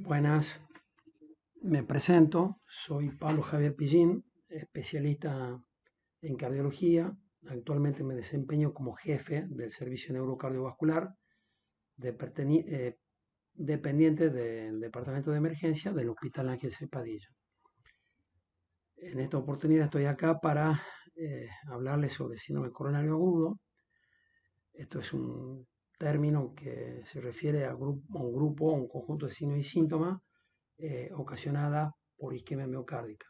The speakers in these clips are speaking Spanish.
Buenas, me presento, soy Pablo Javier Pillín, especialista en cardiología. Actualmente me desempeño como jefe del servicio neurocardiovascular dependiente del departamento de emergencia del Hospital Ángel C. Padilla. En esta oportunidad estoy acá para hablarles sobre síndrome coronario agudo. Esto es un término que se refiere a un grupo, un conjunto de signos y síntomas ocasionada por isquemia miocárdica.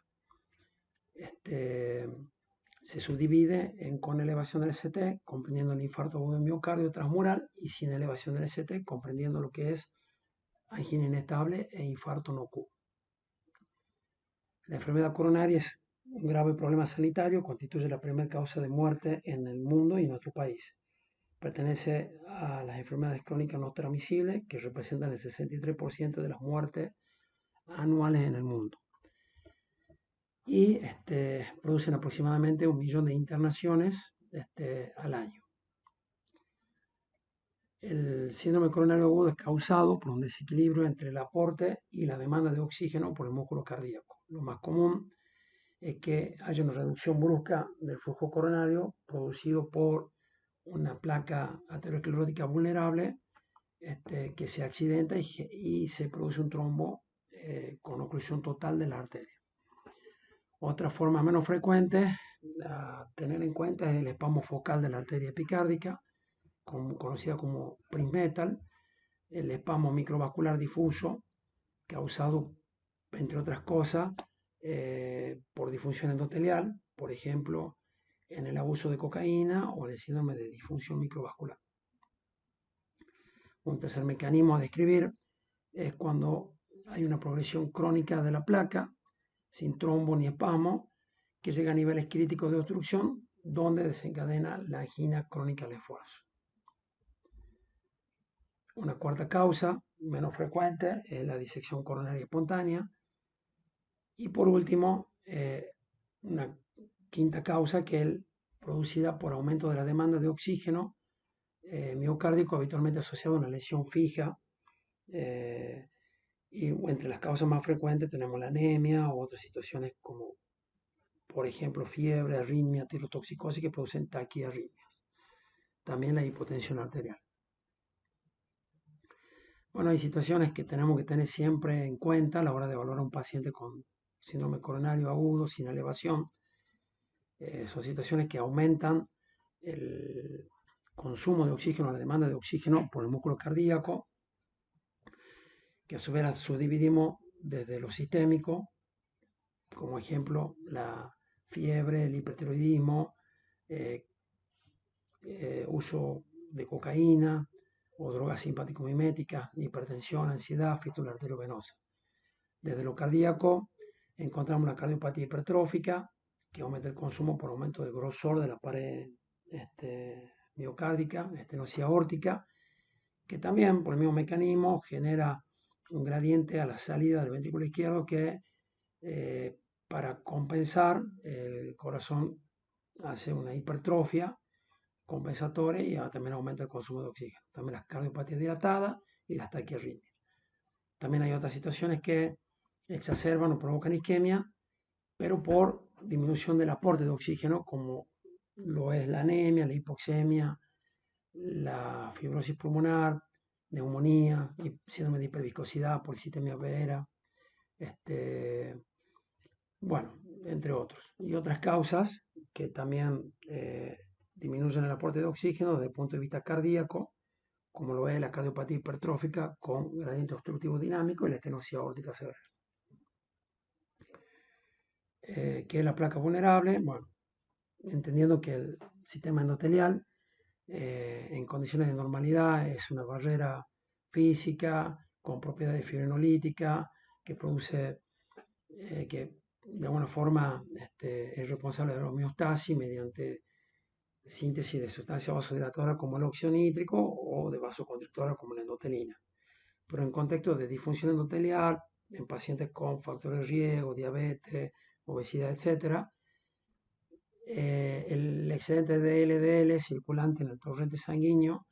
Se subdivide con elevación del ST, comprendiendo el infarto agudo de miocardio transmural, y sin elevación del ST, comprendiendo lo que es angina inestable e infarto no Q. La enfermedad coronaria es un grave problema sanitario, constituye la primera causa de muerte en el mundo y en nuestro país. Pertenece a las enfermedades crónicas no transmisibles, que representan el 63% de las muertes anuales en el mundo. Y producen aproximadamente 1 millón de internaciones al año. El síndrome coronario agudo es causado por un desequilibrio entre el aporte y la demanda de oxígeno por el músculo cardíaco. Lo más común es que haya una reducción brusca del flujo coronario producido por una placa aterosclerótica vulnerable que se accidenta y se produce un trombo con oclusión total de la arteria. Otra forma menos frecuente a tener en cuenta es el espasmo focal de la arteria epicárdica, conocida como Prinzmetal, el espasmo microvascular difuso, causado, entre otras cosas, por disfunción endotelial, por ejemplo, en el abuso de cocaína o en el síndrome de disfunción microvascular. Un tercer mecanismo a describir es cuando hay una progresión crónica de la placa, sin trombo ni espasmo, que llega a niveles críticos de obstrucción, donde desencadena la angina crónica al esfuerzo. Una cuarta causa, menos frecuente, es la disección coronaria espontánea. Y por último, una quinta causa que es producida por aumento de la demanda de oxígeno miocárdico, habitualmente asociado a una lesión fija. Y entre las causas más frecuentes tenemos la anemia o otras situaciones como, por ejemplo, fiebre, arritmia, tirotoxicosis que producen taquiarritmias. También la hipotensión arterial. Bueno, hay situaciones que tenemos que tener siempre en cuenta a la hora de evaluar a un paciente con síndrome coronario agudo sin elevación. Son situaciones que aumentan el consumo de oxígeno, la demanda de oxígeno por el músculo cardíaco, que a su vez subdividimos desde lo sistémico, como ejemplo la fiebre, el hipertiroidismo, uso de cocaína o drogas simpático-miméticas, hipertensión, ansiedad, fístula arteriovenosa. Desde lo cardíaco encontramos la cardiopatía hipertrófica, que aumenta el consumo por aumento del grosor de la pared miocárdica, estenosis aórtica, que también por el mismo mecanismo genera un gradiente a la salida del ventrículo izquierdo que para compensar el corazón hace una hipertrofia compensatoria y también aumenta el consumo de oxígeno. También las cardiopatías dilatadas y las taquiarritmias. También hay otras situaciones que exacerban o provocan isquemia, pero por disminución del aporte de oxígeno, como lo es la anemia, la hipoxemia, la fibrosis pulmonar, neumonía, síndrome de hiperviscosidad, policitemia vera, bueno, entre otros. Y otras causas que también disminuyen el aporte de oxígeno desde el punto de vista cardíaco, como lo es la cardiopatía hipertrófica con gradiente obstructivo dinámico y la estenosis aórtica severa. ¿Qué es la placa vulnerable? Bueno, entendiendo que el sistema endotelial en condiciones de normalidad es una barrera física con propiedades fibrinolíticas que produce, que de alguna forma es responsable de la homeostasis mediante síntesis de sustancias vasodilatadoras como el óxido nítrico o de vasoconstrictoras como la endotelina. Pero en contexto de disfunción endotelial, en pacientes con factores de riesgo, diabetes, obesidad, etc., el excedente de LDL circulante en el torrente sanguíneo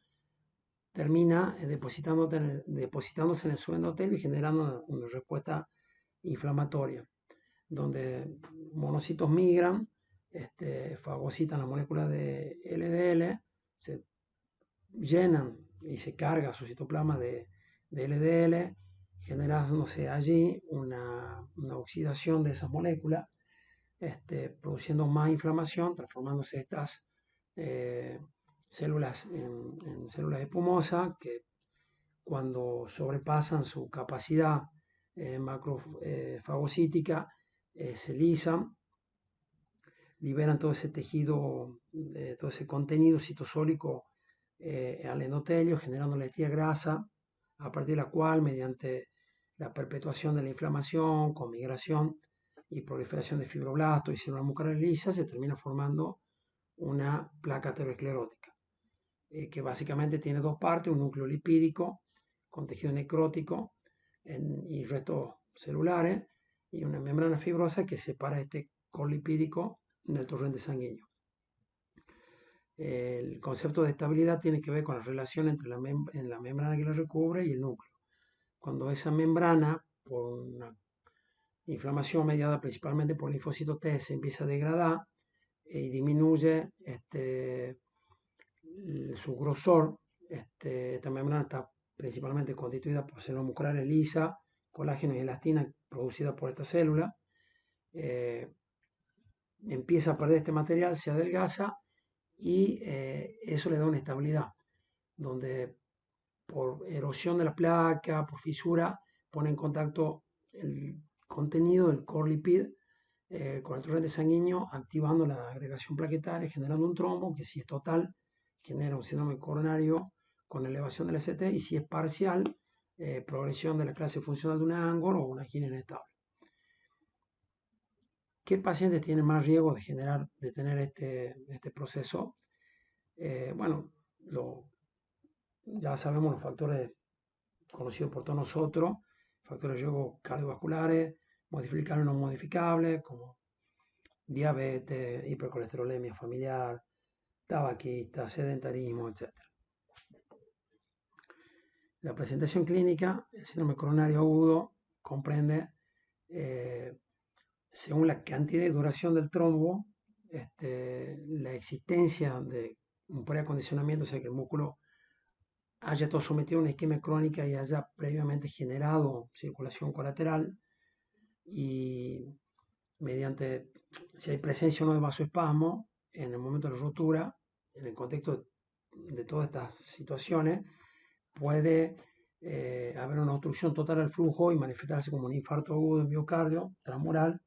termina depositándose en el suelo endotelio y generando una respuesta inflamatoria, donde monocitos migran, fagocitan la molécula de LDL, se llenan y se carga su citoplasma de LDL, generándose allí una oxidación de esas moléculas, produciendo más inflamación, transformándose estas células en células espumosas que cuando sobrepasan su capacidad macrofagocítica se lisan, liberan todo ese tejido, todo ese contenido citosólico al endotelio, generando la estía grasa, a partir de la cual, mediante la perpetuación de la inflamación, con migración y proliferación de fibroblastos y células musculares lisas, se termina formando una placa aterosclerótica, que básicamente tiene dos partes, un núcleo lipídico con tejido necrótico y restos celulares, y una membrana fibrosa que separa este colipídico del torrente sanguíneo. El concepto de estabilidad tiene que ver con la relación entre la membrana que lo recubre y el núcleo. Cuando esa membrana, por una inflamación mediada principalmente por el linfocito T, se empieza a degradar y disminuye su grosor, esta membrana está principalmente constituida por células musculares lisas, colágeno y elastina producida por esta célula. Empieza a perder este material, se adelgaza y eso le da una estabilidad, donde por erosión de la placa, por fisura, pone en contacto el contenido del core lipid con el torrente sanguíneo, activando la agregación plaquetaria, generando un trombo que, si es total, genera un síndrome coronario con elevación del ST, y si es parcial, progresión de la clase funcional de una ANGOR o una angina inestable. ¿Qué pacientes tienen más riesgo de tener este proceso? Bueno, ya sabemos los factores conocidos por todos nosotros, factores de riesgo cardiovasculares, modificables y no modificables, como diabetes, hipercolesterolemia familiar, tabaquista, sedentarismo, etc. La presentación clínica, el síndrome coronario agudo, comprende, según la cantidad y duración del trombo, la existencia de un preacondicionamiento, o sea, que el músculo haya todo sometido a una isquemia crónica y haya previamente generado circulación colateral, y mediante, si hay presencia o no de vasoespasmo en el momento de la rotura, en el contexto de todas estas situaciones, puede haber una obstrucción total al flujo y manifestarse como un infarto agudo del miocardio transmural,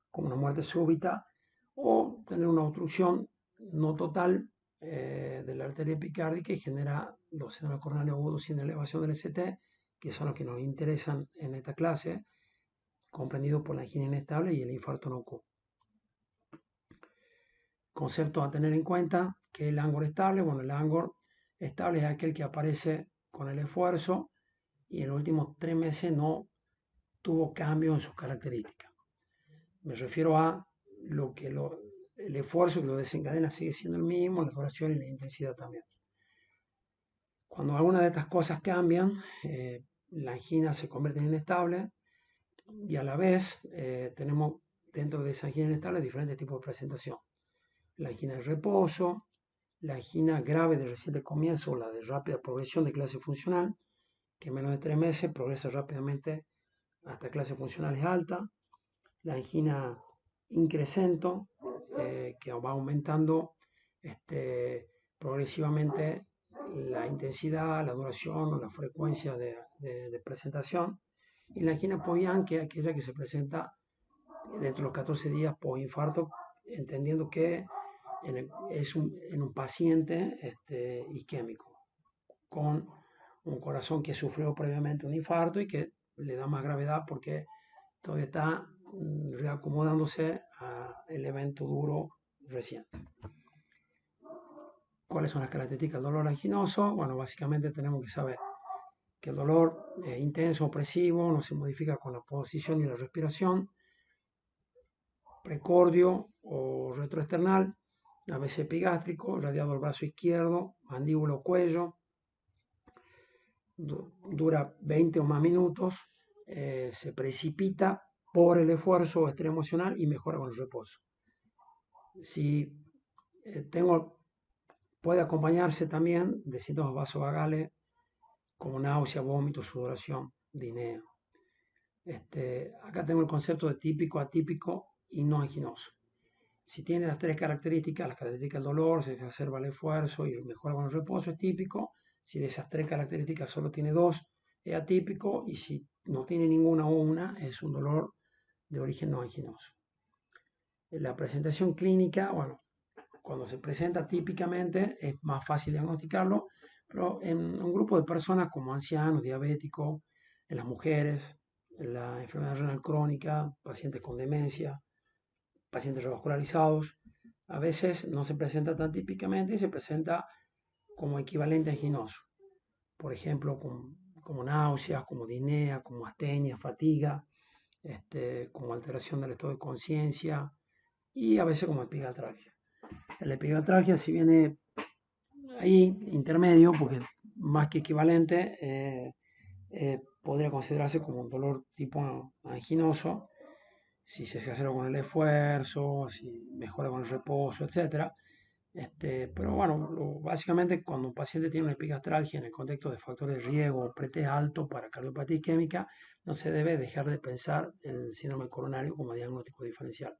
como una muerte súbita, o tener una obstrucción no total de la arteria epicárdica y genera los síndromes coronarios agudos sin elevación del ST, que son los que nos interesan en esta clase, comprendido por la angina inestable y el infarto no Q. Concepto a tener en cuenta: que el ANGOR estable, bueno, el ANGOR estable es aquel que aparece con el esfuerzo y en los últimos 3 meses no tuvo cambio en sus características. Me refiero a el esfuerzo que lo desencadena sigue siendo el mismo, la duración y la intensidad también. Cuando alguna de estas cosas cambian, la angina se convierte en inestable, y a la vez tenemos dentro de esa angina inestable diferentes tipos de presentación: la angina de reposo, la angina grave de reciente comienzo o la de rápida progresión de clase funcional, que en menos de 3 meses progresa rápidamente hasta clase funcionales alta, la angina increscento, que va aumentando progresivamente la intensidad, la duración o la frecuencia de presentación, y la angina post-IAN, que es aquella que se presenta dentro de los 14 días post-infarto, entendiendo que es en un paciente isquémico, con un corazón que sufrió previamente un infarto y que le da más gravedad porque todavía está reacomodándose al evento duro reciente. ¿Cuáles son las características del dolor anginoso? Bueno, básicamente tenemos que saber que el dolor es intenso, opresivo, no se modifica con la posición ni la respiración, precordio o retroesternal, a veces epigástrico, radiado al brazo izquierdo, mandíbula o cuello, dura 20 o más minutos, se precipita por el esfuerzo o estrés emocional y mejora con el reposo. Si puede acompañarse también de síntomas vasovagales como náusea, vómito, sudoración, dinea. Acá tengo el concepto de típico, atípico y no anginoso. Si tiene las tres características, las características del dolor, se exacerba el esfuerzo y mejora con el reposo, es típico. Si de esas tres características solo tiene dos, es atípico. Y si no tiene ninguna o una, es un dolor de origen no anginoso. La presentación clínica, bueno, cuando se presenta típicamente es más fácil diagnosticarlo, pero en un grupo de personas como ancianos, diabéticos, en las mujeres, en la enfermedad renal crónica, pacientes con demencia, pacientes revascularizados, a veces no se presenta tan típicamente y se presenta como equivalente anginoso. Por ejemplo, como náuseas, como disnea, como astenia, fatiga, como alteración del estado de conciencia y a veces como epigastralgia. La epigastralgia, si viene ahí intermedio, porque más que equivalente, podría considerarse como un dolor tipo anginoso, si se hace con el esfuerzo, si mejora con el reposo, etc. Pero bueno, básicamente cuando un paciente tiene una epigastralgia en el contexto de factores de riesgo o pretest alto para cardiopatía isquémica, no se debe dejar de pensar el síndrome coronario como diagnóstico diferencial.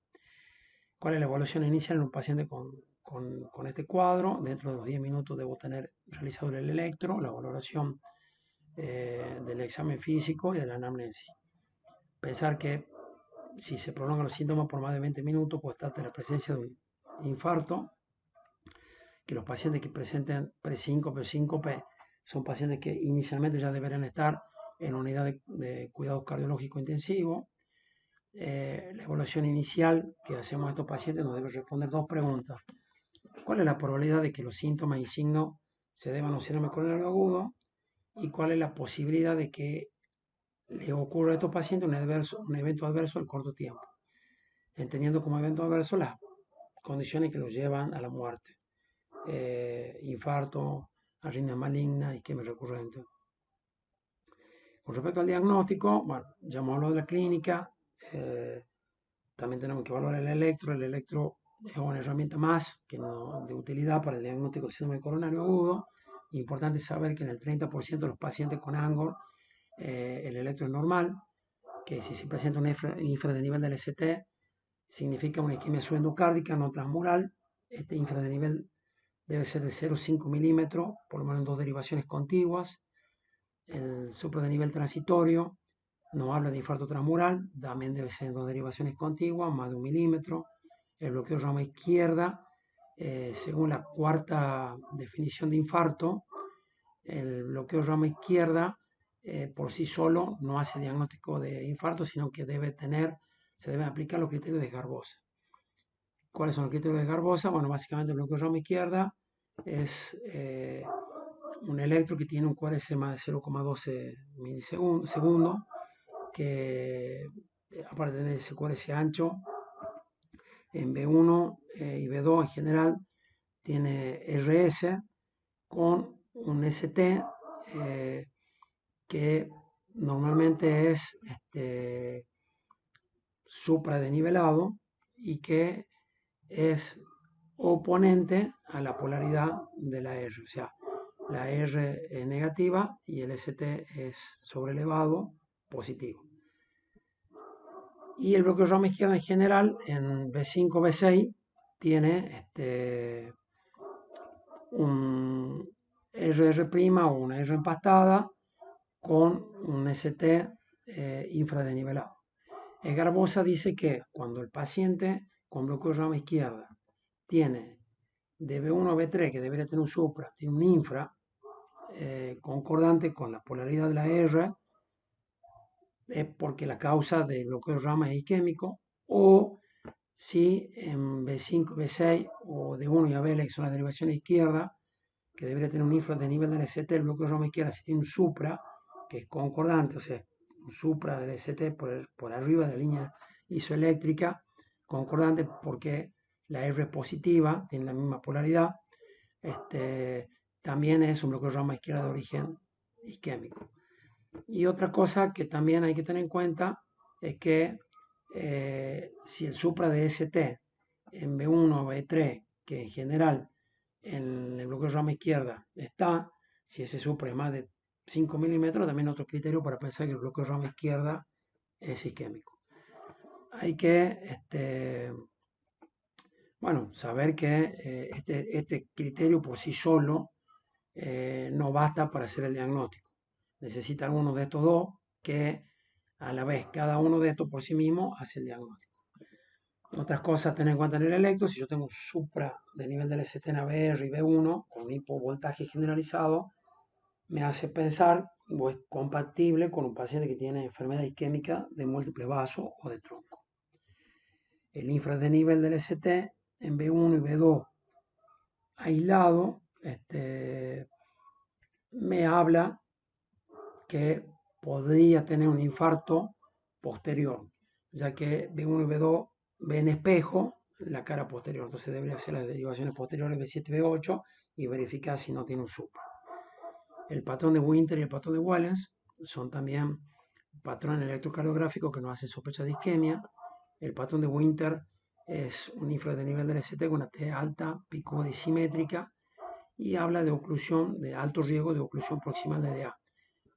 ¿Cuál es la evaluación inicial en un paciente con este cuadro? Dentro de los 10 minutos debo tener realizado el electro, la valoración del examen físico y de la anamnesis. Pensar que si se prolongan los síntomas por más de 20 minutos, puede estar la presencia de un infarto, que los pacientes que presenten presíncope o síncope son pacientes que inicialmente ya deberían estar en unidad de cuidado cardiológico intensivo. La evaluación inicial que hacemos a estos pacientes nos debe responder dos preguntas. ¿Cuál es la probabilidad de que los síntomas y signos se deban a un síndrome coronario agudo? ¿Y cuál es la posibilidad de que le ocurra a estos pacientes un evento adverso al corto tiempo? Entendiendo como evento adverso las condiciones que los llevan a la muerte. Infarto, arritmia maligna, isquemia recurrente. Con respecto al diagnóstico, bueno, ya hemos hablado de la clínica, también tenemos que evaluar el electro. El electro es una herramienta más de utilidad para el diagnóstico del síndrome coronario agudo. Importante saber que en el 30% de los pacientes con ANGOR el electro es normal, que si se presenta un infradenivel del ST significa una isquemia subendocárdica no transmural. Este infradenivel debe ser de 0,5 milímetros, por lo menos en dos derivaciones contiguas. El supradenivel transitorio nos habla de infarto transmural, también debe ser en dos derivaciones contiguas, más de 1 milímetro. El bloqueo rama izquierda, según la cuarta definición de infarto, el bloqueo rama izquierda por sí solo no hace diagnóstico de infarto, sino que se deben aplicar los criterios de Garbosa. ¿Cuáles son los criterios de Garbosa? Bueno, básicamente el bloqueo rama izquierda es un electro que tiene un QRS más de 0,12 milisegundos, que aparte de tener ese QRS ancho, en B1 y B2 en general tiene RS con un ST que normalmente es supradenivelado y que es oponente a la polaridad de la R, o sea, la R es negativa y el ST es sobrelevado positivo. Y el bloqueo rama izquierda en general en B5, B6 tiene un RR' o una R empastada con un ST infradenivelado. Garbosa dice que cuando el paciente con bloqueo rama izquierda tiene de B1 a B3, que debería tener un supra, tiene un infra concordante con la polaridad de la R, es porque la causa del bloqueo rama es isquémico, o si en B5, B6 o de 1 y AB, que son las derivaciones izquierdas, que debería tener un infra de nivel del ST, el bloqueo rama izquierda, si tiene un supra, que es concordante, o sea, un supra del ST por arriba de la línea isoeléctrica, concordante porque la R es positiva, tiene la misma polaridad, también es un bloqueo rama izquierda de origen isquémico. Y otra cosa que también hay que tener en cuenta es que si el supra de ST en B1 o B3, que en general en el bloqueo de rama izquierda está, si ese supra es más de 5 milímetros, también otro criterio para pensar que el bloqueo de rama izquierda es isquémico. Hay que saber que este criterio por sí solo no basta para hacer el diagnóstico. Necesita uno de estos dos que a la vez cada uno de estos por sí mismo hace el diagnóstico. Otras cosas a tener en cuenta en el electro: si yo tengo un supra de nivel del ST en ABR y B1 con hipovoltaje generalizado, me hace pensar o es compatible con un paciente que tiene enfermedad isquémica de múltiples vasos o de tronco. El infradenivel del ST en B1 y B2 aislado me habla que podría tener un infarto posterior, ya que B1 y B2 ven espejo la cara posterior, entonces debería hacer las derivaciones posteriores B7 y B8 y verificar si no tiene un supra. El patrón de Winter y el patrón de Wallens son también patrones electrocardiográficos que nos hacen sospecha de isquemia. El patrón de Winter es un infradenivel del ST con una T alta, picuda y simétrica, y habla de oclusión, de alto riesgo de oclusión proximal de DA.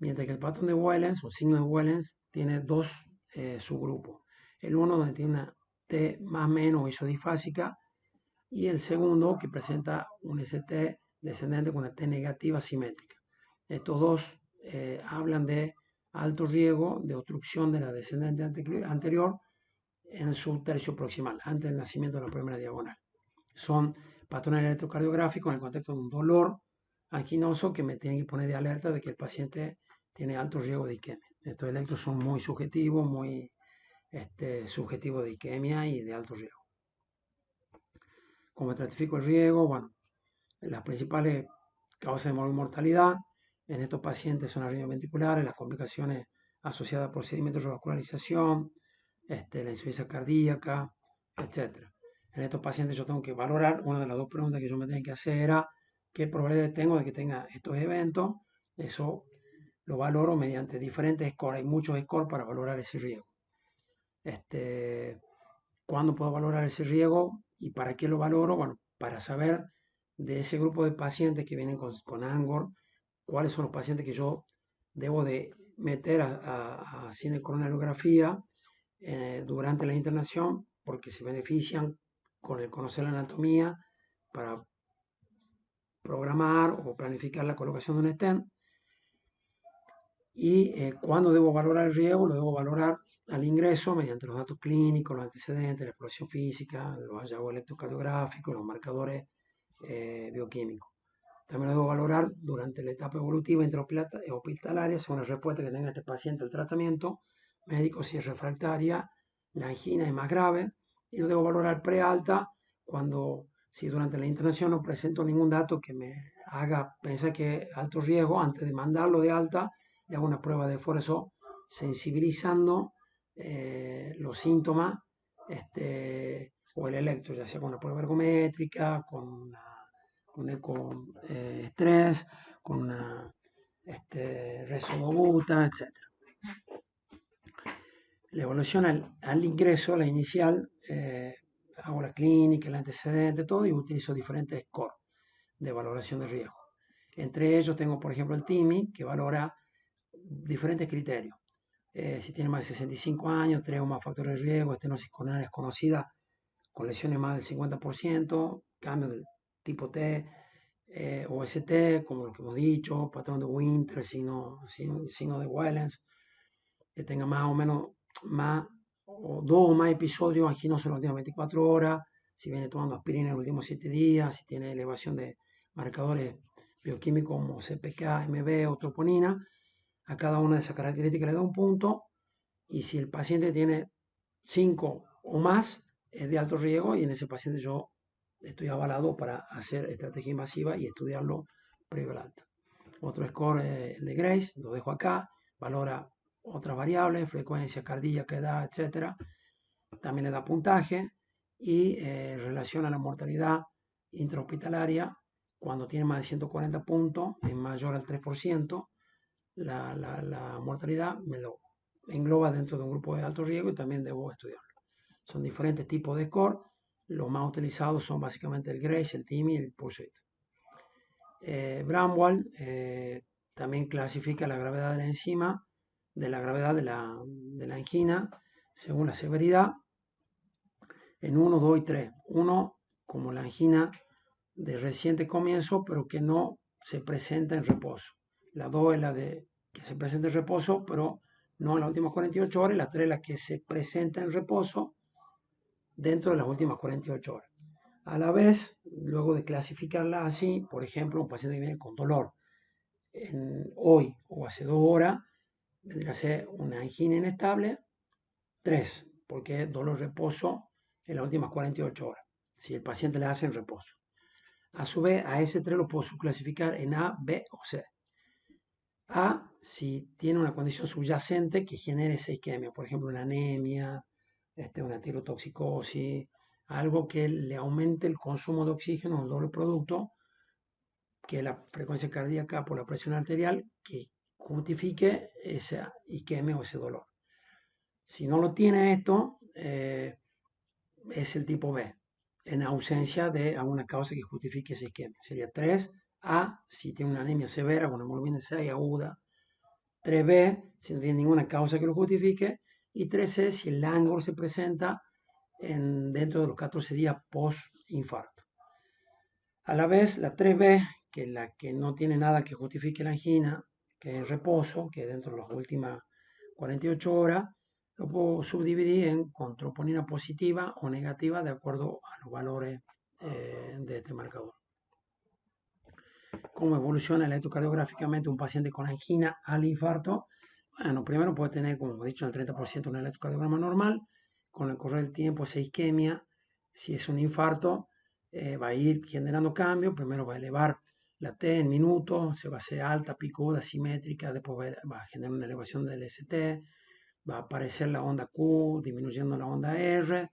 Mientras que el patrón de Wellens o signo de Wellens tiene dos subgrupos. El uno donde tiene una T más menos isodifásica y el segundo que presenta un ST descendente con una T negativa simétrica. Estos dos hablan de alto riesgo de obstrucción de la descendente anterior en su tercio proximal, antes del nacimiento de la primera diagonal. Son patrones electrocardiográficos en el contexto de un dolor anquinoso que me tienen que poner de alerta de que el paciente tiene alto riesgo de isquemia. Estos electros son muy subjetivos, muy subjetivos de isquemia y de alto riesgo. ¿Cómo estratifico el riesgo? Bueno, las principales causas de mortalidad en estos pacientes son arritmias ventriculares, las complicaciones asociadas a procedimientos de revascularización, la insuficiencia cardíaca, etc. En estos pacientes yo tengo que valorar, una de las dos preguntas que yo me tengo que hacer era qué probabilidad tengo de que tenga estos eventos. Eso lo valoro mediante diferentes scores. Hay muchos scores para valorar ese riesgo. ¿Cuándo puedo valorar ese riesgo y para qué lo valoro? Bueno, para saber de ese grupo de pacientes que vienen con ANGOR, cuáles son los pacientes que yo debo de meter a cinecoronariografía durante la internación, porque se benefician con el conocer la anatomía para programar o planificar la colocación de un stent. Y cuando debo valorar el riesgo, lo debo valorar al ingreso mediante los datos clínicos, los antecedentes, la exploración física, los hallazgos electrocardiográficos, los marcadores bioquímicos. También lo debo valorar durante la etapa evolutiva intrahospitalaria, según la respuesta que tenga este paciente al tratamiento médico, si es refractaria, la angina es más grave, y lo debo valorar prealta si durante la internación no presento ningún dato que me haga pensar que alto riesgo. Antes de mandarlo de alta, le hago una prueba de esfuerzo sensibilizando los síntomas o el electro, ya sea con una prueba ergométrica, con ecoestrés, con una resodobuta, etc. La evaluación al ingreso, la inicial, hago la clínica, el antecedente, todo, y utilizo diferentes scores de valoración de riesgo. Entre ellos tengo, por ejemplo, el TIMI, que valora diferentes criterios. Si tiene más de 65 años, 3 o más factores de riesgo, estenosis coronaria desconocida con lesiones más del 50%, cambio del tipo T, o ST, como lo que hemos dicho, patrón de Winter, signo de Wellens, que tenga más o menos dos o más episodios anginosos en las últimas 24 horas, si viene tomando aspirina en los últimos 7 días, si tiene elevación de marcadores bioquímicos como CPK, MB o troponina. A cada una de esas características le da un punto, y si el paciente tiene 5 o más, es de alto riesgo, y en ese paciente yo estoy avalado para hacer estrategia invasiva y estudiarlo previo al alta. Otro score es el de Grace, lo dejo acá, valora otras variables, frecuencia cardíaca, edad, etc. También le da puntaje y relaciona la mortalidad intrahospitalaria cuando tiene más de 140 puntos, es mayor al 3%, la mortalidad, me lo engloba dentro de un grupo de alto riesgo y también debo estudiarlo. Son diferentes tipos de score. Los más utilizados son básicamente el Grace, el TIMI y el Pursuit. Bramwell también clasifica la gravedad de la enzima, de la gravedad de la angina, según la severidad, en 1, 2 y 3. 1 como la angina de reciente comienzo, pero que no se presenta en reposo. La 2 es la de que se presenta en reposo, pero no en las últimas 48 horas. Y la 3 es la que se presenta en reposo dentro de las últimas 48 horas. A la vez, luego de clasificarla así, por ejemplo, un paciente que viene con dolor hoy o hace 2 horas, vendría a ser una angina inestable, 3, porque es dolor reposo en las últimas 48 horas, si el paciente le hace en reposo. A su vez, a ese 3 lo puedo subclasificar en A, B o C. A, si tiene una condición subyacente que genere esa isquemia, por ejemplo, una anemia, una tirotoxicosis, algo que le aumente el consumo de oxígeno, el doble producto, que es la frecuencia cardíaca por la presión arterial, que justifique esa isquemia o ese dolor. Si no lo tiene esto, es el tipo B, en ausencia de alguna causa que justifique esa isquemia. Sería 3A, si tiene una anemia severa, una hemoglobina 6 aguda. 3B, si no tiene ninguna causa que lo justifique. Y 3C, si el ángulo se presenta dentro de los 14 días post-infarto. A la vez, la 3B, que es la que no tiene nada que justifique la angina, que es reposo, que dentro de las últimas 48 horas, lo puedo subdividir con troponina positiva o negativa de acuerdo a los valores de este marcador. ¿Cómo evoluciona electrocardiográficamente un paciente con angina al infarto? Bueno, primero puede tener, como hemos dicho, el 30% un electrocardiograma normal. Con el correr del tiempo, esa isquemia, si es un infarto, va a ir generando cambios. Primero va a elevar la T en minutos, se va a hacer alta, picuda, simétrica, después va a generar una elevación del ST, va a aparecer la onda Q, disminuyendo la onda R,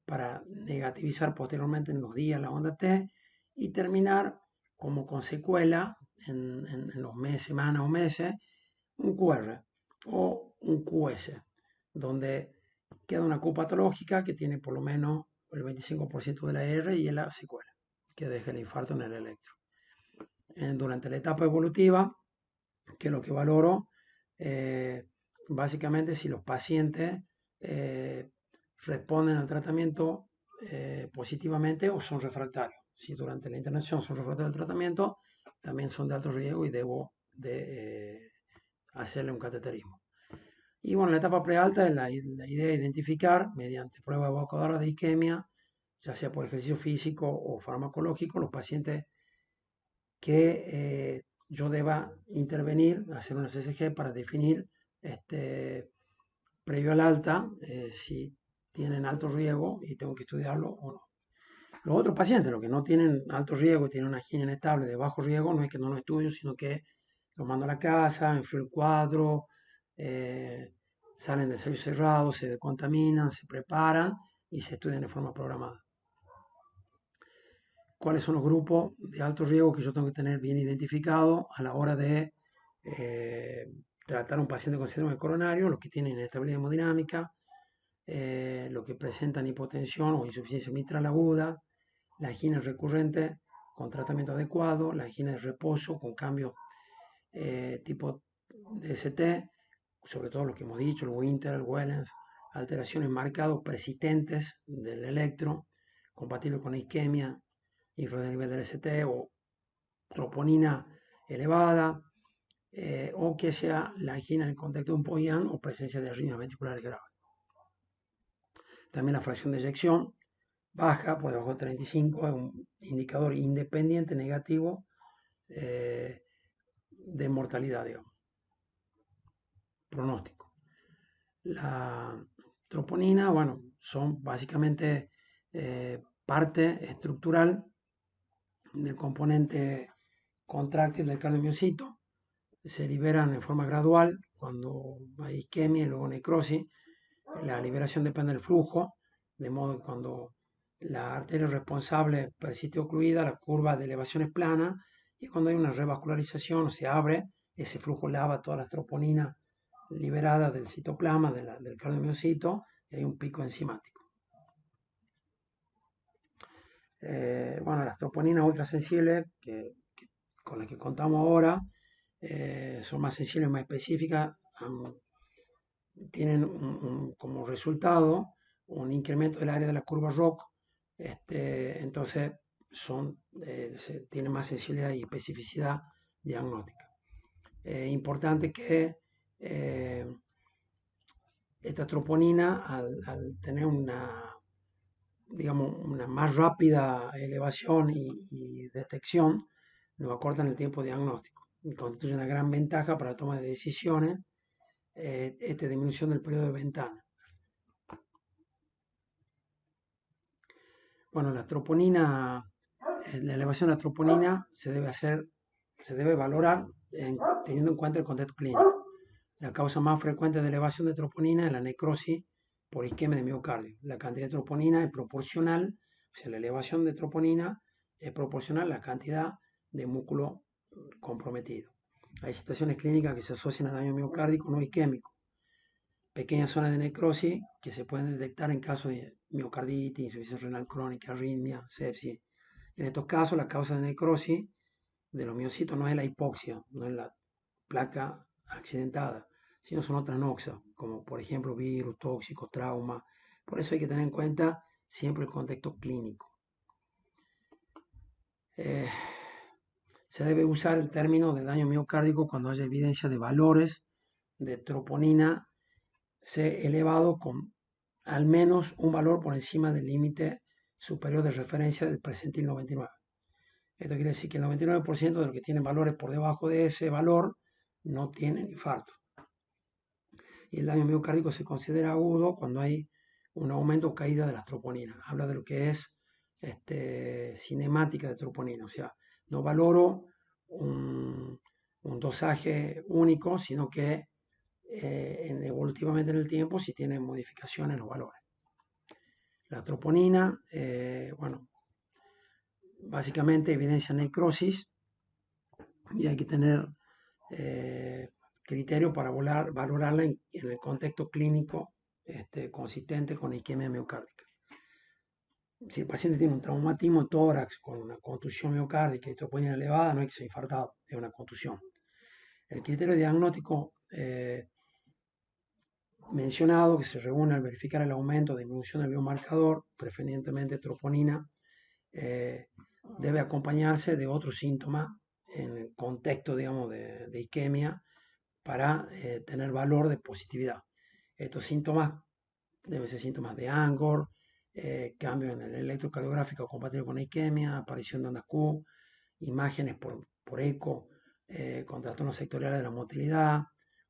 para negativizar posteriormente en los días la onda T y terminar como con secuela en los meses, semanas o meses, un QR o un QS, donde queda una Q patológica que tiene por lo menos el 25% de la R y la secuela, que deja el infarto en el electro. Durante la etapa evolutiva, que es lo que valoro, básicamente si los pacientes responden al tratamiento positivamente o son refractarios. Si durante la internación son refractarios al tratamiento, también son de alto riesgo y debo de hacerle un cateterismo. Y bueno, la etapa prealta es la idea de identificar mediante pruebas evocadoras de isquemia, ya sea por ejercicio físico o farmacológico, los pacientes que yo deba intervenir, hacer una CSG para definir previo al alta si tienen alto riesgo y tengo que estudiarlo o no. Los otros pacientes, los que no tienen alto riesgo y tienen una angina inestable de bajo riesgo, no es que no lo estudio, sino que los mando a la casa, enfrío el cuadro, salen del servicio cerrado, se decontaminan, se preparan y se estudian de forma programada. ¿Cuáles son los grupos de alto riesgo que yo tengo que tener bien identificados a la hora de tratar a un paciente con síndrome coronario? Los que tienen inestabilidad hemodinámica, los que presentan hipotensión o insuficiencia mitral aguda, la angina recurrente con tratamiento adecuado, la angina de reposo con cambios tipo DST, sobre todo los que hemos dicho, el Winter, el Wellens, alteraciones marcadas persistentes del electro, compatible con isquemia, inferior del nivel del ST o troponina elevada, o que sea la angina en el contexto de un POIAN o presencia de arritmias ventriculares graves. También la fracción de eyección baja, por debajo de 35, es un indicador independiente negativo de mortalidad, digamos, pronóstico. La troponina, bueno, son básicamente parte estructural del componente contráctil del cardiomiocito, se liberan en forma gradual cuando hay isquemia y luego necrosis. La liberación depende del flujo, de modo que cuando la arteria responsable persiste ocluida, la curva de elevación es plana, y cuando hay una revascularización o se abre, ese flujo lava toda la troponina liberada del citoplasma, del cardiomiocito, y hay un pico enzimático. Bueno, las troponinas ultrasensibles con las que contamos ahora son más sensibles, más específicas, tienen como resultado un incremento del área de la curva ROC, entonces tienen más sensibilidad y especificidad diagnóstica. Importante que esta troponina, al tener digamos, una más rápida elevación y detección, nos acortan el tiempo diagnóstico y constituye una gran ventaja para la toma de decisiones, esta disminución del periodo de ventana. Bueno, la troponina, la elevación de la troponina se debe valorar teniendo en cuenta el contexto clínico. La causa más frecuente de elevación de troponina es la necrosis por isquemia de miocardio. La cantidad de troponina es proporcional, o sea, la elevación de troponina es proporcional a la cantidad de músculo comprometido. Hay situaciones clínicas que se asocian a daño miocárdico no isquémico. Pequeñas zonas de necrosis que se pueden detectar en caso de miocarditis, insuficiencia renal crónica, arritmia, sepsis. En estos casos, la causa de necrosis de los miocitos no es la hipoxia, no es la placa accidentada, sino son otras noxas, como por ejemplo virus, tóxicos, trauma. Por eso hay que tener en cuenta siempre el contexto clínico. Se debe usar el término de daño miocárdico cuando haya evidencia de valores de troponina C elevado con al menos un valor por encima del límite superior de referencia del percentil 99. Esto quiere decir que el 99% de los que tienen valores por debajo de ese valor no tienen infarto. Y el daño miocárdico se considera agudo cuando hay un aumento o caída de las troponinas. Habla de lo que es cinemática de troponina, o sea, no valoro un dosaje único, sino que evolutivamente en el tiempo si tiene modificaciones en los valores. La troponina, bueno, básicamente evidencia necrosis y hay que tener criterio para valorarla en el contexto clínico consistente con isquemia miocárdica. Si el paciente tiene un traumatismo de tórax con una contusión miocárdica y troponina elevada, no es que sea infartado, es una contusión. El criterio diagnóstico mencionado, que se reúne al verificar el aumento o disminución del biomarcador, preferentemente troponina, debe acompañarse de otros síntomas en el contexto, digamos, de isquemia para tener valor de positividad. Estos síntomas deben ser síntomas de ANGOR, cambio en el electrocardiográfico compatible con la isquemia, aparición de ondas Q, imágenes por eco con trastornos sectoriales de la motilidad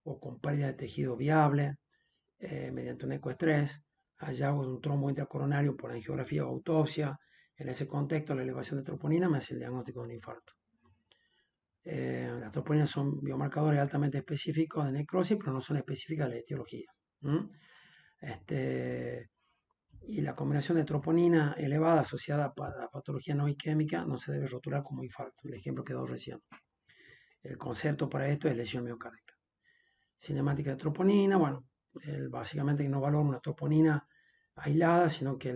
o con pérdida de tejido viable mediante un ecoestrés, hallazgo de un trombo intracoronario por angiografía o autopsia. En ese contexto, la elevación de troponina me hace el diagnóstico de un infarto. Las troponinas son biomarcadores altamente específicos de necrosis, pero no son específicas de la etiología. Y la combinación de troponina elevada asociada a patología no isquémica no se debe rotular como infarto. El ejemplo quedó recién. El concepto para esto es lesión miocárdica. Cinemática de troponina, bueno, básicamente no valora una troponina aislada, sino que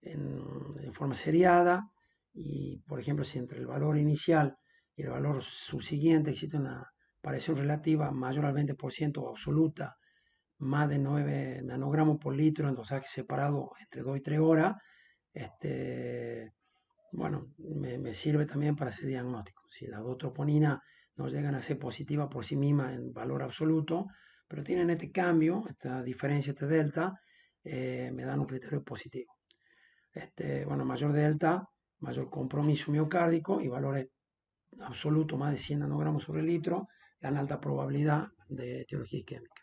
en forma seriada. Y, por ejemplo, si entre el valor inicial y el valor subsiguiente existe una variación relativa mayor al 20% o absoluta, más de 9 nanogramos por litro en dosaje separado entre 2 y 3 horas, bueno, me sirve también para ese diagnóstico. Si las dos troponinas no llegan a ser positivas por sí mismas en valor absoluto, pero tienen este cambio, esta diferencia, este delta, me dan un criterio positivo. Bueno, mayor delta, mayor compromiso miocárdico y valores absolutos más de 100 nanogramos sobre litro, dan alta probabilidad de etiología isquémica.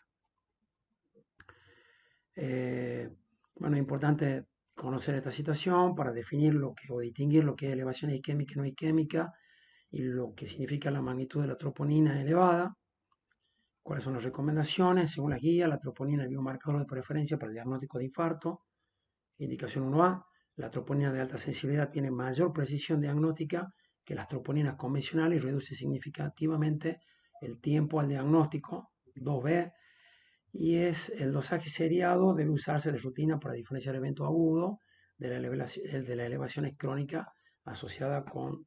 Bueno, es importante conocer esta situación para definir o distinguir lo que es elevación isquémica y no isquémica y lo que significa la magnitud de la troponina elevada. ¿Cuáles son las recomendaciones? Según la guía, la troponina es el biomarcador de preferencia para el diagnóstico de infarto. Indicación 1A, la troponina de alta sensibilidad tiene mayor precisión diagnóstica que las troponinas convencionales y reduce significativamente el tiempo al diagnóstico, 2B, y es el dosaje seriado debe usarse de rutina para diferenciar el evento agudo de la elevación crónica asociada con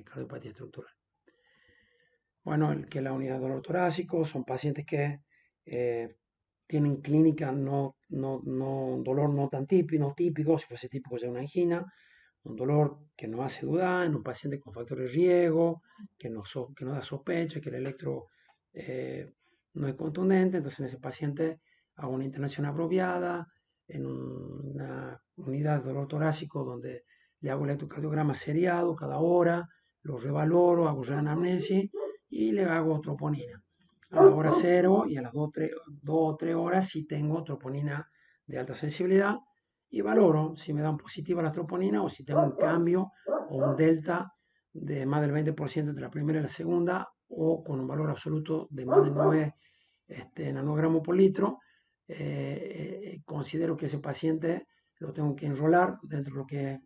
cardiopatía estructural. Bueno, que la unidad de dolor torácico son pacientes que tienen clínica un dolor no tan típico, si fuese típico ya una angina, un dolor que no hace dudar en un paciente con factores de riesgo, que no da sospecha, que el electro no es contundente, entonces en ese paciente hago una internación apropiada en una unidad de dolor torácico donde le hago electrocardiograma seriado cada hora, lo revaloro, hago reanamnesis y le hago troponina. A la hora 0 y a las 2 o 3 horas si tengo troponina de alta sensibilidad y valoro si me dan positiva la troponina o si tengo un cambio o un delta de más del 20% entre la primera y la segunda o con un valor absoluto de más de 9 nanogramos por litro. Considero que ese paciente lo tengo que enrolar dentro de lo que es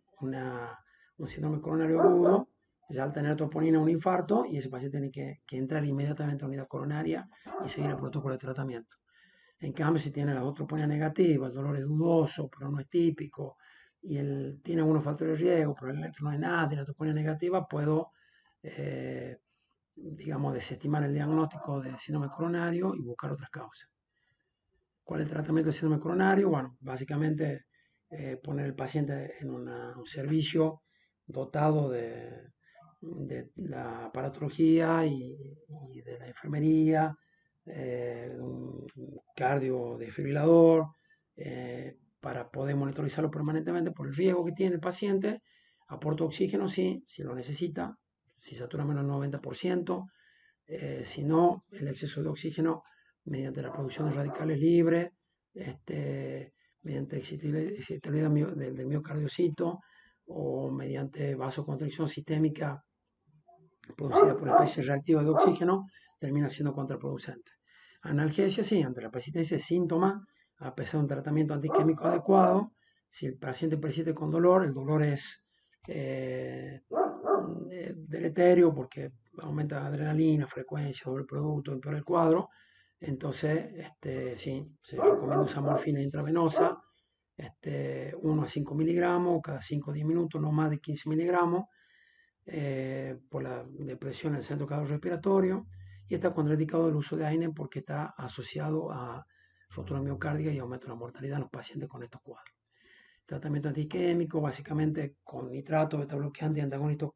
un síndrome coronario agudo. Ya al tener troponina un infarto y ese paciente tiene que entrar inmediatamente a la unidad coronaria y seguir el protocolo de tratamiento. En cambio, si tiene la troponina negativa, el dolor es dudoso, pero no es típico, y tiene algunos factores de riesgo, pero el electro no es nada, y la troponina negativa, puedo, digamos, desestimar el diagnóstico de síndrome coronario y buscar otras causas. ¿Cuál es el tratamiento del síndrome coronario? Bueno, básicamente poner al paciente en un servicio dotado de la aparatología y de la enfermería, un cardio desfibrilador, para poder monitorizarlo permanentemente por el riesgo que tiene el paciente. Aporto oxígeno, sí, si lo necesita, si satura menos del 90%, si no, el exceso de oxígeno mediante la producción de radicales libres, mediante excitabilidad del miocardiocito o mediante vasoconstricción sistémica producida por especies reactivas de oxígeno, termina siendo contraproducente. Analgesia, sí, ante la persistencia de síntomas, a pesar de un tratamiento antiquímico adecuado, si el paciente persiste con dolor, el dolor es deleterio porque aumenta la adrenalina, frecuencia, doble producto, empeora el cuadro, entonces sí, se recomienda usar morfina intravenosa, 1 a 5 miligramos cada 5 o 10 minutos, no más de 15 miligramos, por la depresión en el centro cardiorrespiratorio, y está contraindicado el uso de AINE porque está asociado a rotura miocárdica y aumento de la mortalidad en los pacientes con estos cuadros. Tratamiento antiquímico, básicamente con nitrato, beta bloqueante y antagonista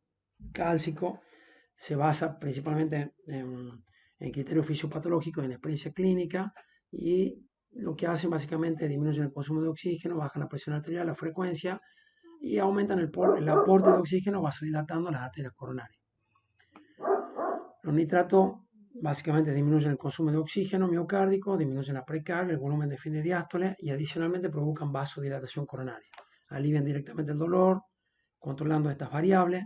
cálcico, se basa principalmente en criterios fisiopatológicos, en experiencia clínica, y lo que hacen básicamente es disminuyen el consumo de oxígeno, bajan la presión arterial, la frecuencia y aumentan el aporte de oxígeno vasodilatando las arterias coronarias. Los nitratos básicamente disminuyen el consumo de oxígeno miocárdico, disminuyen la precardia, el volumen de fin de diástole y adicionalmente provocan vasodilatación coronaria. Alivian directamente el dolor, controlando estas variables.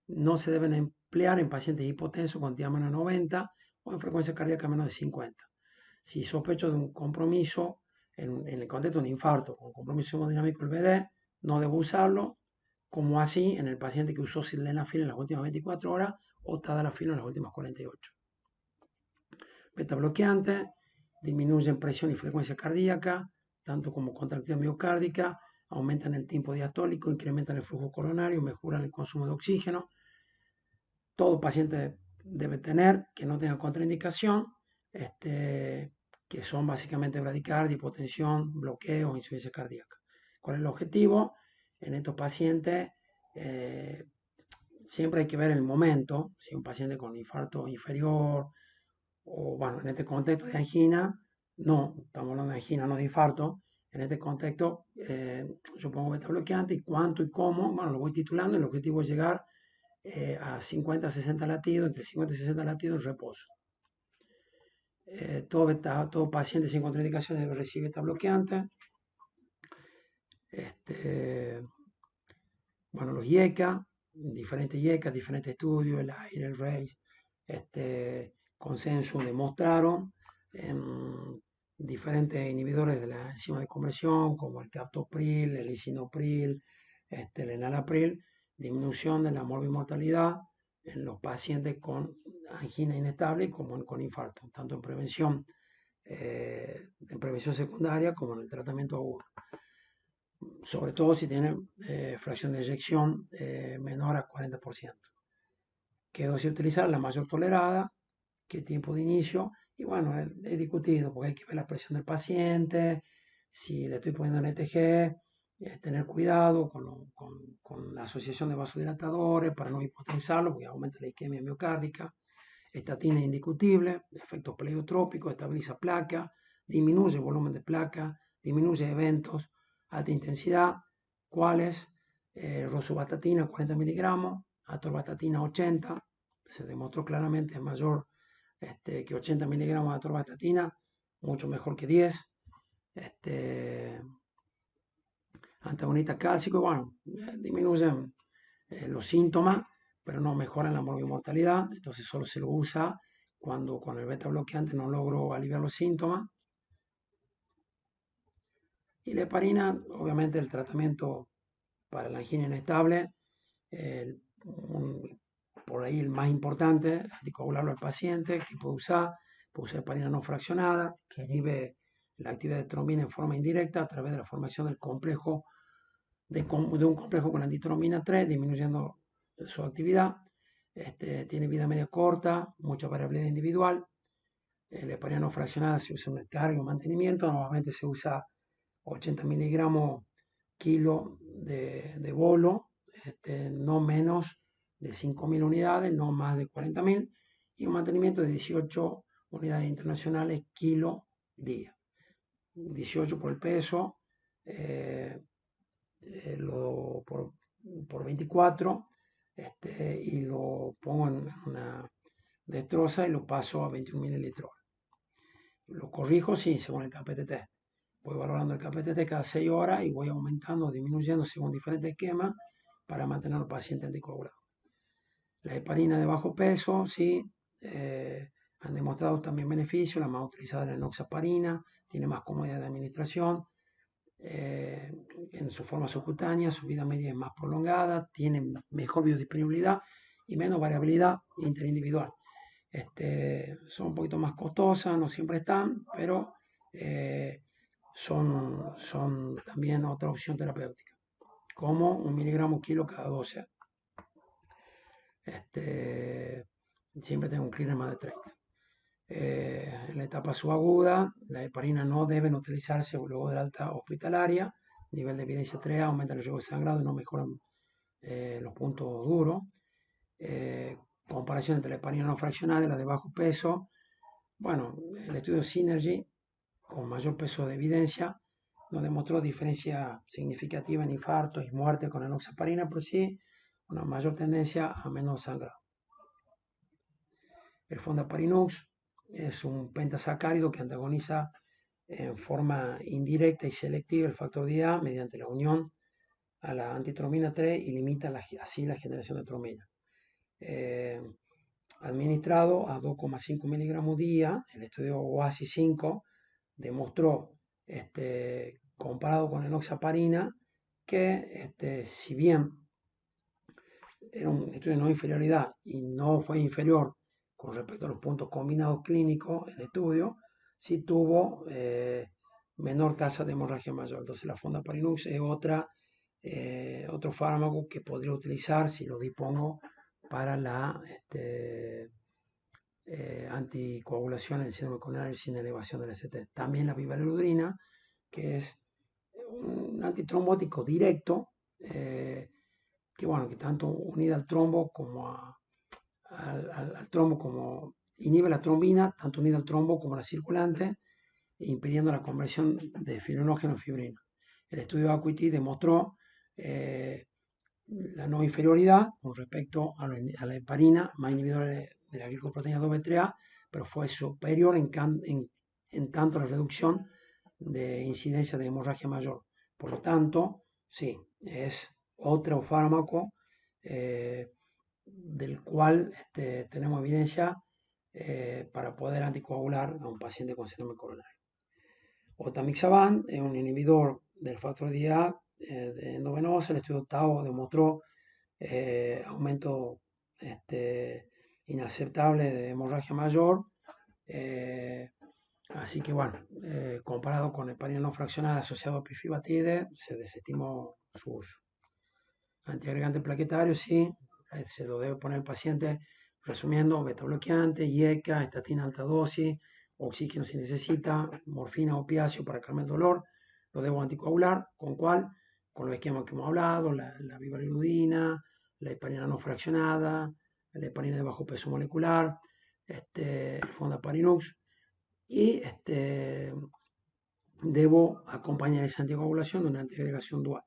No se deben emplear en pacientes hipotensos con TIA menos de 90 o en frecuencia cardíaca menos de 50. Si sospecho de un compromiso en el contexto de un infarto con compromiso hemodinámico del BD, no debo usarlo, como así en el paciente que usó sildenafil en las últimas 24 horas o tadalafil en las últimas 48. Beta bloqueantes disminuyen presión y frecuencia cardíaca, tanto como contractilidad miocárdica, aumentan el tiempo diastólico, incrementan el flujo coronario, mejoran el consumo de oxígeno. Todo paciente debe tener, que no tenga contraindicación, que son básicamente bradicardia, hipotensión, bloqueo, insuficiencia cardíaca. ¿Cuál es el objetivo? En estos pacientes siempre hay que ver el momento, si un paciente con infarto inferior, o bueno, en este contexto de angina, no, estamos hablando de angina, no de infarto, en este contexto yo pongo beta bloqueante y cuánto y cómo, bueno, lo voy titulando, el objetivo es llegar a 50 a 60 latidos, entre 50 y 60 latidos en reposo. Todo paciente sin contraindicaciones debe recibir beta bloqueante. Bueno, los IECA, diferentes IECA, diferentes estudios, el AIR, el RACE, consenso demostraron diferentes inhibidores de la enzima de conversión, como el captopril, el lisinopril, el enalapril, disminución de la morbimortalidad en los pacientes con angina inestable como con infarto, tanto en prevención secundaria como en el tratamiento agudo. Sobre todo si tienen fracción de eyección menor a 40%. ¿Qué dosis utilizar? La mayor tolerada, qué tiempo de inicio. Y bueno, es discutido porque hay que ver la presión del paciente, si le estoy poniendo NTG, tener cuidado con la asociación de vasodilatadores para no hipotensarlo porque aumenta la isquemia miocárdica. Estatina indiscutible, efectos pleiotrópicos, estabiliza placa, disminuye el volumen de placa, disminuye eventos, alta intensidad, ¿cuáles? Rosuvastatina 40 miligramos, atorvastatina 80, se demostró claramente mayor que 80 miligramos de atorvastatina, mucho mejor que 10. Antagonista cálcico, bueno, disminuyen los síntomas, pero no mejoran la morbimortalidad, entonces solo se lo usa cuando con el beta bloqueante no logro aliviar los síntomas. Y la heparina, obviamente el tratamiento para la angina inestable, por ahí el más importante, anticoagularlo al paciente, que puede usar heparina no fraccionada, que inhibe la actividad de trombina en forma indirecta a través de la formación del complejo, de un complejo con la antitrombina 3, disminuyendo su actividad. Tiene vida media corta, mucha variabilidad individual. La heparina no fraccionada se usa en el cargo y mantenimiento, normalmente se usa 80 miligramos kilo de bolo, no menos de 5.000 unidades, no más de 40.000, y un mantenimiento de 18 unidades internacionales kilo día. 18 por el peso, por 24, y lo pongo en una destroza y lo paso a 21 mililitros. Lo corrijo, sí, según el KPTT. Voy valorando el KPTT cada 6 horas y voy aumentando o disminuyendo según diferentes esquemas para mantener al paciente anticoagulado. La heparina de bajo peso, sí, han demostrado también beneficios. La más utilizada es la enoxaparina, tiene más comodidad de administración, en su forma subcutánea, su vida media es más prolongada, tiene mejor biodisponibilidad y menos variabilidad interindividual. Son un poquito más costosas, no siempre están, pero son también otra opción terapéutica, como 1 miligramo kilo cada 12. Siempre tengo un cleaner más de 30. En la etapa subaguda, la heparina no deben utilizarse luego de la alta hospitalaria. Nivel de evidencia 3 aumenta el riesgo de sangrado y no mejoran los puntos duros. Comparación entre la heparina no fraccionada y la de bajo peso. Bueno, el estudio Synergy, con mayor peso de evidencia, no demostró diferencia significativa en infartos y muerte con enoxaparina, pero sí una mayor tendencia a menos sangrado. El fondaparinux es un pentasacárido que antagoniza en forma indirecta y selectiva el factor Dia mediante la unión a la antitrombina 3 y limita así la generación de trombina. Administrado a 2,5 miligramos día, el estudio OASIS 5 demostró, comparado con enoxaparina, que si bien era un estudio de no inferioridad y no fue inferior con respecto a los puntos combinados clínicos en el estudio, sí tuvo menor tasa de hemorragia mayor. Entonces la fondaparinux es otro fármaco que podría utilizar si lo dispongo para la anticoagulación en el síndrome coronario sin elevación del ST. También la bivalirudrina, que es un antitrombótico directo, que tanto unida al trombo como al trombo, como inhibe la trombina, tanto unida al trombo como la circulante, impidiendo la conversión de fibrinógeno en fibrina. El estudio Acuity demostró la no inferioridad con respecto a la heparina, más inhibidora de la glicoproteína 2B3A, pero fue superior en tanto la reducción de incidencia de hemorragia mayor. Por lo tanto, sí, es otro fármaco del cual tenemos evidencia para poder anticoagular a un paciente con síndrome coronario. Otamixaban es un inhibidor del factor Dia endovenoso. El estudio octavo demostró aumento inaceptable de hemorragia mayor. Así que bueno, comparado con heparina no fraccionada asociado a pifibatide, se desestimó su uso. Antiagregante plaquetario, sí, se lo debe poner el paciente, resumiendo, beta bloqueante, IECA, estatina alta dosis, oxígeno si necesita, morfina, opiáceo para calmar el dolor, lo debo anticoagular, ¿con cuál? Con los esquemas que hemos hablado, la vivalirudina, la heparina no fraccionada, la heparina de bajo peso molecular, el fondaparinux, y debo acompañar esa anticoagulación de una antiagregación dual.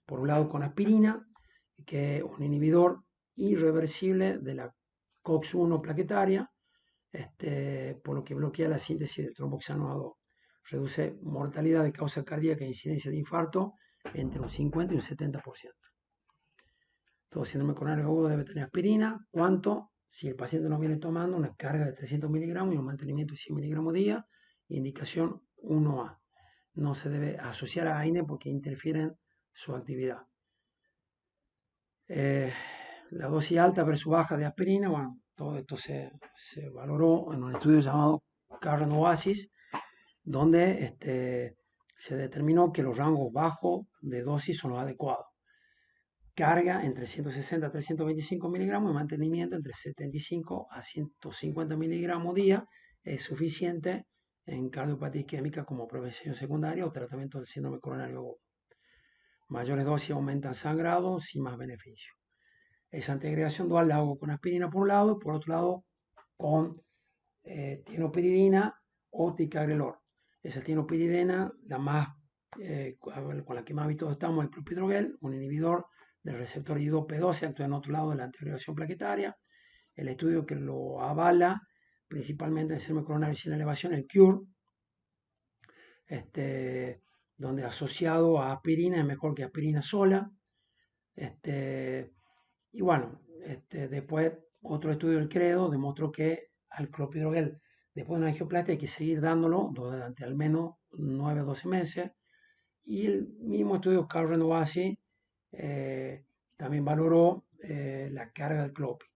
Por un lado con aspirina, que es un inhibidor irreversible de la COX-1 plaquetaria, por lo que bloquea la síntesis del tromboxano A2. Reduce mortalidad de causa cardíaca e incidencia de infarto entre un 50 y un 70%. Todo síndrome coronario agudo debe tener aspirina. ¿Cuánto? Si el paciente no viene tomando una carga de 300 miligramos y un mantenimiento de 100 miligramos día, indicación 1A. No se debe asociar a AINE porque interfieren su actividad. La dosis alta versus baja de aspirina, bueno, todo esto se valoró en un estudio llamado Current Oasis, donde se determinó que los rangos bajos de dosis son los adecuados. Carga entre 160 a 325 miligramos y mantenimiento entre 75 a 150 miligramos día es suficiente en cardiopatía isquémica como prevención secundaria o tratamiento del síndrome coronario agudo. Mayores dosis aumentan sangrado sin más beneficio. Esa antiagregación dual la hago con aspirina por un lado y por otro lado con tienopiridina o ticagrelor. Esa tienopiridina, la más, con la que más habituados estamos, el clopidogrel, un inhibidor del receptor IDO-P12, actúa en otro lado de la antiagregación plaquetaria. El estudio que lo avala, principalmente en el síndrome coronario sin elevación, el CURE, donde asociado a aspirina es mejor que aspirina sola. Y bueno, después otro estudio del CREDO demostró que al clopidogrel, después de una angioplastia, hay que seguir dándolo durante al menos 9 a 12 meses. Y el mismo estudio Current Oasis también valoró la carga del clopi.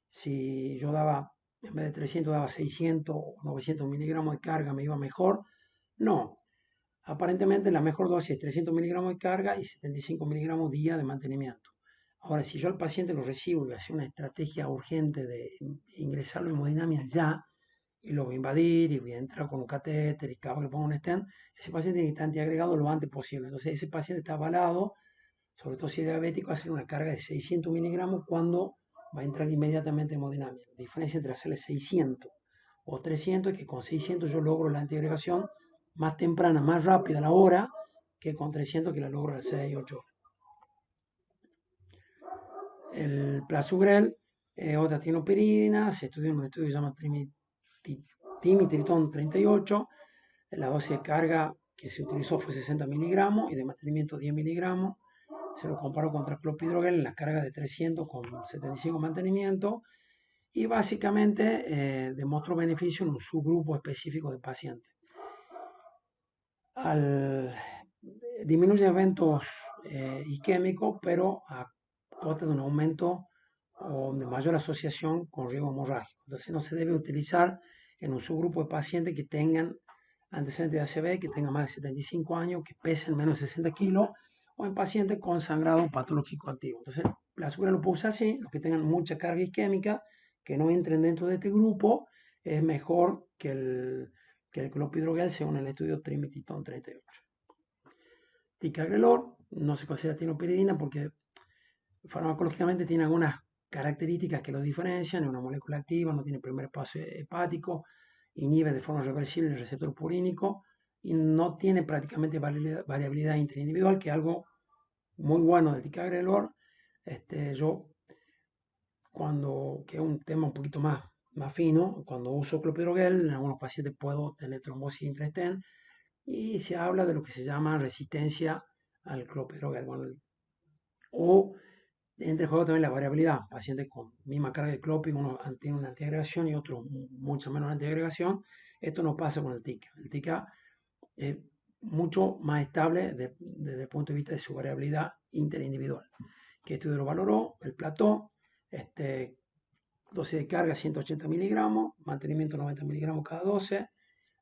Si yo daba, en vez de 300, daba 600 o 900 miligramos de carga, ¿me iba mejor? No. Aparentemente la mejor dosis es 300 miligramos de carga y 75 miligramos día de mantenimiento. Ahora, si yo al paciente lo recibo y voy a hacer una estrategia urgente de ingresarlo en hemodinamia ya, y lo voy a invadir y voy a entrar con un catéter y cada vez que le pongo un stent, ese paciente tiene que estar antiagregado lo antes posible. Entonces ese paciente está avalado, sobre todo si es diabético, a hacer una carga de 600 miligramos cuando va a entrar inmediatamente en hemodinamia. La diferencia entre hacerle 600 o 300 es que con 600 yo logro la antiagregación más temprana, más rápida a la hora, que con 300 que la logro a las 6, 8 horas. El Plasugrel, otra tienopiridina, se estudió en un estudio que se llama Timitritón 38. La dosis de carga que se utilizó fue 60 miligramos y de mantenimiento 10 miligramos. Se lo comparó contra clopidogrel en la carga de 300 con 75 mantenimiento y básicamente demostró beneficio en un subgrupo específico de pacientes. Disminuye eventos isquémicos, pero a costa de un aumento o de mayor asociación con riesgo hemorrágico. Entonces no se debe utilizar en un subgrupo de pacientes que tengan antecedentes de ACV, que tengan más de 75 años, que pesen menos de 60 kilos, o en pacientes con sangrado patológico activo. Entonces, la sutura lo puedo usar así, los que tengan mucha carga isquémica, que no entren dentro de este grupo, es mejor que el clopidogrel según el estudio Trimetitón 38. Ticagrelor no se considera tienopiridina porque farmacológicamente tiene algunas características que lo diferencian, es una molécula activa, no tiene primer paso hepático, inhibe de forma reversible el receptor purínico y no tiene prácticamente variabilidad interindividual, que es algo muy bueno del ticagrelor. Que es un tema un poquito más fino, cuando uso clopidogrel, en algunos pacientes puedo tener trombosis intraestén y se habla de lo que se llama resistencia al clopidogrel. O entre juego también la variabilidad, pacientes con misma carga de clopi, uno tiene una antiagregación y otro mucha menos antiagregación. Esto no pasa con el TICA. El TICA es mucho más estable desde el punto de vista de su variabilidad interindividual. ¿Qué estudio lo valoró? El Plató, dosis de carga 180 miligramos, mantenimiento 90 miligramos cada 12.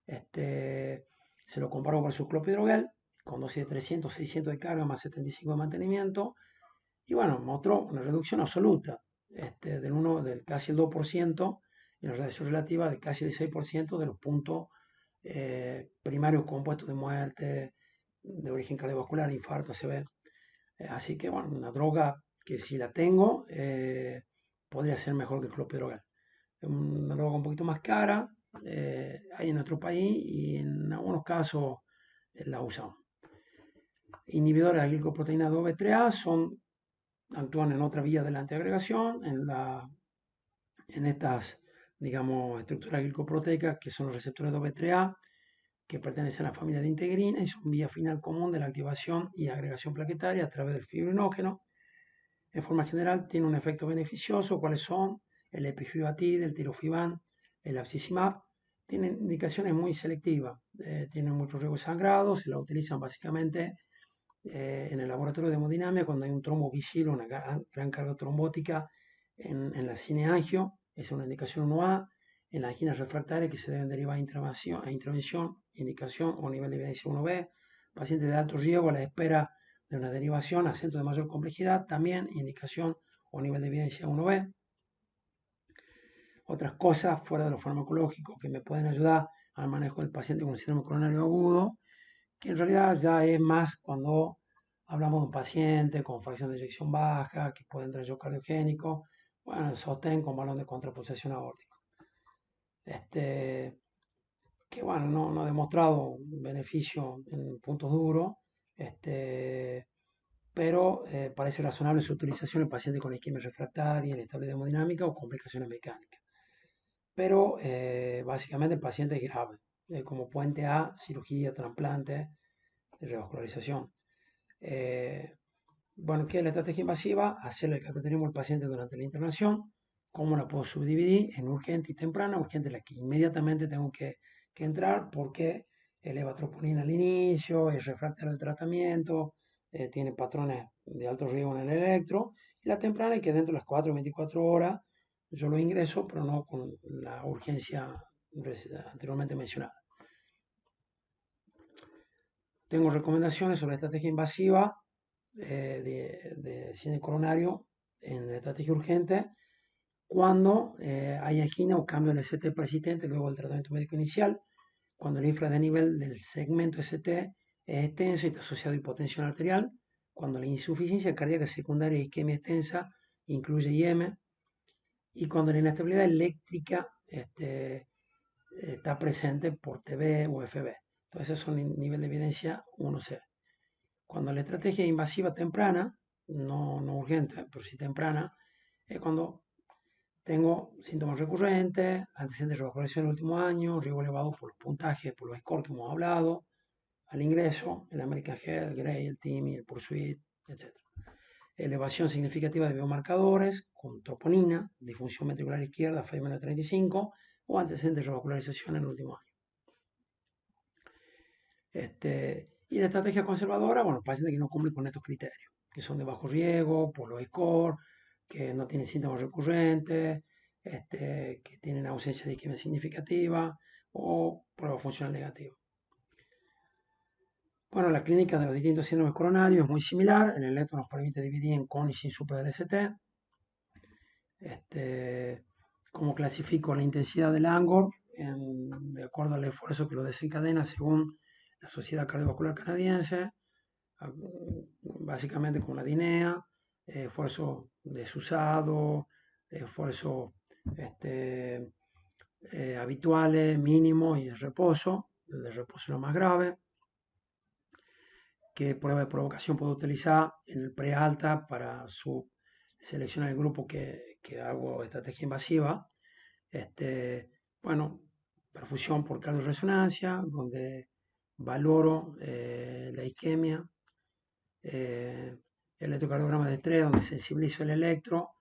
Se lo comparo con su clopidogrel, con dosis de 300, 600 de carga más 75 de mantenimiento. Y bueno, mostró una reducción absoluta, del casi el 2%, y una reducción relativa de casi el 6% de los puntos primarios compuestos de muerte, de origen cardiovascular, infarto, ACV. Así que bueno, una droga que si la tengo, podría ser mejor que el clopidogrel. Es una droga un poquito más cara, hay en nuestro país y en algunos casos la usamos. Inhibidores de la glicoproteína 2B3A actúan en otra vía de la antiagregación, en estas, digamos, estructuras glicoproteicas que son los receptores 2B3A, que pertenecen a la familia de integrina y son vía final común de la activación y agregación plaquetaria a través del fibrinógeno. En forma general tiene un efecto beneficioso. ¿Cuáles son? El epifibatid, el tirofiban, el abscisimaab. Tienen indicaciones muy selectivas, tienen muchos riesgos sangrados, se la utilizan básicamente en el laboratorio de hemodinamia cuando hay un trombo visible, una gran carga trombótica en la cineangio, esa es una indicación 1A. En las anginas refractarias que se deben derivar a intervención, indicación o nivel de evidencia 1B. Pacientes de alto riesgo a la espera de una derivación a centros de mayor complejidad, también indicación o nivel de evidencia 1B. Otras cosas fuera de lo farmacológico que me pueden ayudar al manejo del paciente con síndrome coronario agudo, que en realidad ya es más cuando hablamos de un paciente con fracción de eyección baja, que puede entrar en cardiogénico, bueno, el sostén con balón de contrapulsación aórtico. Que bueno, no ha demostrado beneficio en puntos duros, pero parece razonable su utilización en pacientes con isquemia refractaria, inestabilidad hemodinámica o complicaciones mecánicas. Pero básicamente en pacientes graves, como puente a cirugía, trasplante, revascularización. Bueno, ¿qué es la estrategia invasiva? Hacerle el cateterismo al paciente durante la internación. ¿Cómo la puedo subdividir en urgente y temprana? Urgente es la que inmediatamente tengo que entrar porque eleva troponina al inicio, es refractario al tratamiento, tiene patrones de alto riesgo en el electro. Y la temprana es que dentro de las 4 o 24 horas yo lo ingreso, pero no con la urgencia anteriormente mencionada. Tengo recomendaciones sobre la estrategia invasiva de síndrome coronario en la estrategia urgente cuando hay angina o cambio del ST persistente luego del tratamiento médico inicial, cuando el infradenivel del segmento ST es extenso y está asociado a hipotensión arterial, cuando la insuficiencia cardíaca secundaria y isquemia extensa incluye IM, y cuando la inestabilidad eléctrica está presente por TB o FB. Entonces, esos son nivel de evidencia 1C. Cuando la estrategia invasiva temprana, no urgente, pero sí temprana, es cuando tengo síntomas recurrentes, antecedentes de revascularización en el último año, riesgo elevado por los puntajes, por los scores que hemos hablado, al ingreso, el American Heart, el Gray, el TIMI, el Pursuit, etc. Elevación significativa de biomarcadores con troponina, disfunción ventricular izquierda, FEI menos 35, o antecedentes de revascularización en el último año. Y la estrategia conservadora, bueno, pacientes que no cumplen con estos criterios, que son de bajo riesgo, por los scores, que no tienen síntomas recurrentes, que tienen ausencia de isquemia significativa o prueba funcional negativa. Bueno, la clínica de los distintos síndromes coronarios es muy similar. El electro nos permite dividir en con y sin supra del ST. ¿Cómo clasifico la intensidad del ANGOR? De acuerdo al esfuerzo que lo desencadena según la Sociedad Cardiovascular Canadiense, básicamente con la DINEA, esfuerzo desusado, esfuerrzos habituales, mínimos y el reposo. El de reposo es lo más grave. ¿Qué prueba de provocación puedo utilizar en el pre-alta para seleccionar el grupo que hago estrategia invasiva? Bueno, perfusión por cardioresonancia, donde valoro la isquemia, electrocardiograma de estrés, donde sensibilizo el electro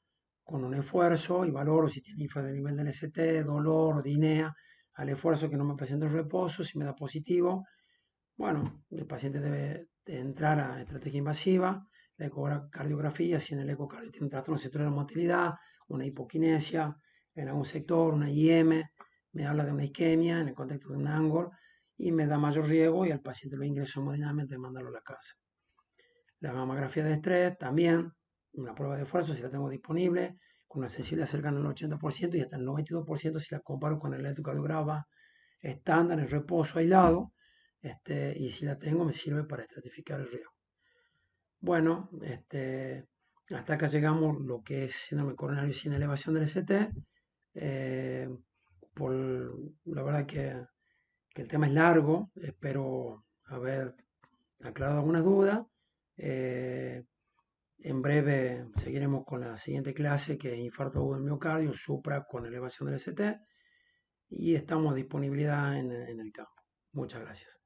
con un esfuerzo y valoro si tiene infradenivel del ST, dolor, dinea, al esfuerzo que no me presenta el reposo. Si me da positivo, bueno, el paciente debe entrar a estrategia invasiva, la ecocardiografía, si en el ecocardio tiene un trastorno sectorial de motilidad, una hipoquinesia, en algún sector, una IM, me habla de una isquemia en el contexto de un Angor y me da mayor riesgo y al paciente lo ingreso hemodinámicamente y mandarlo a la casa. La mamografía de estrés también, una prueba de esfuerzo si la tengo disponible, con una sensibilidad cercana al 80% y hasta el 92% si la comparo con el electrocardiograma estándar en reposo aislado, y si la tengo me sirve para estratificar el riesgo. Bueno, hasta acá llegamos lo que es síndrome coronario sin elevación del ST. Por, la verdad que el tema es largo, espero haber aclarado algunas dudas. En breve seguiremos con la siguiente clase que es infarto agudo del miocardio, supra con elevación del ST y estamos a disponibilidad en el campo. Muchas gracias.